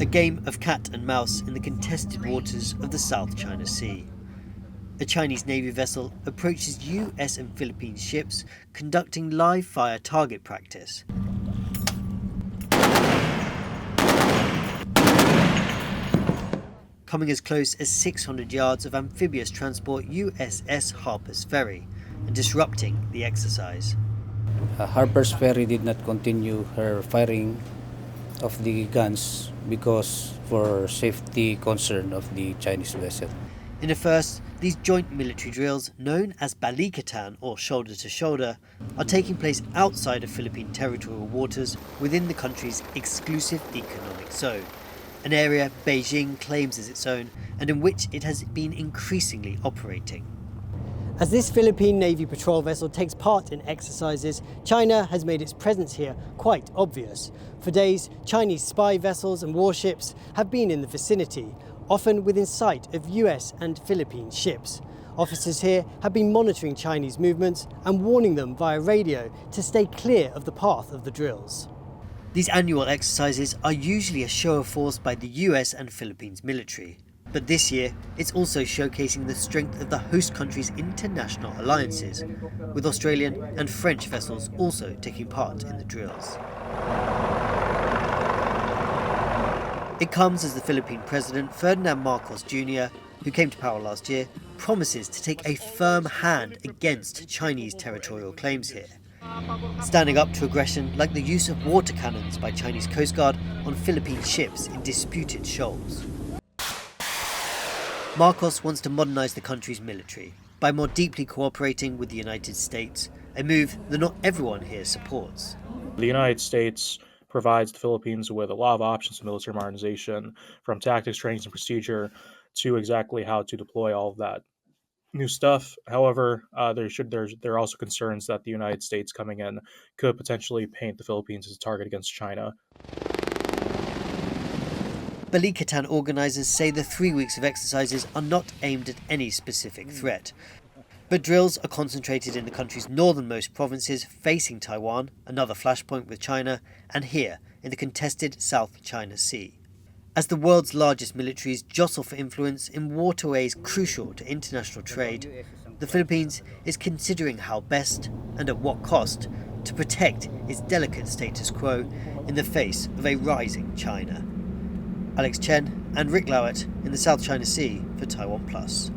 A game of cat and mouse in the contested waters of the South China Sea. A Chinese Navy vessel approaches US and Philippine ships conducting live fire target practice. Coming as close as 600 yards of amphibious transport USS Harper's Ferry and disrupting the exercise. Harper's Ferry did not continue her firing of the guns because for safety concern of the Chinese vessel. In a first, these joint military drills, known as balikatan or shoulder to shoulder, are taking place outside of Philippine territorial waters within the country's exclusive economic zone, an area Beijing claims as its own and in which it has been increasingly operating. As this Philippine Navy patrol vessel takes part in exercises, China has made its presence here quite obvious. For days, Chinese spy vessels and warships have been in the vicinity, often within sight of US and Philippine ships. Officers here have been monitoring Chinese movements and warning them via radio to stay clear of the path of the drills. These annual exercises are usually a show of force by the US and Philippines military. But this year, it's also showcasing the strength of the host country's international alliances, with Australian and French vessels also taking part in the drills. It comes as the Philippine President Ferdinand Marcos Jr., who came to power last year, promises to take a firm hand against Chinese territorial claims here, standing up to aggression like the use of water cannons by Chinese Coast Guard on Philippine ships in disputed shoals. Marcos wants to modernise the country's military by more deeply cooperating with the United States, a move that not everyone here supports. The United States provides the Philippines with a lot of options for military modernization, from tactics, training, and procedure to exactly how to deploy all of that new stuff. However, there are also concerns that the United States coming in could potentially paint the Philippines as a target against China. Balikatan organisers say the 3 weeks of exercises are not aimed at any specific threat, but drills are concentrated in the country's northernmost provinces facing Taiwan, another flashpoint with China, and here in the contested South China Sea. As the world's largest militaries jostle for influence in waterways crucial to international trade, the Philippines is considering how best, and at what cost, to protect its delicate status quo in the face of a rising China. Chen and Glauert in the South China Sea for TaiwanPlus.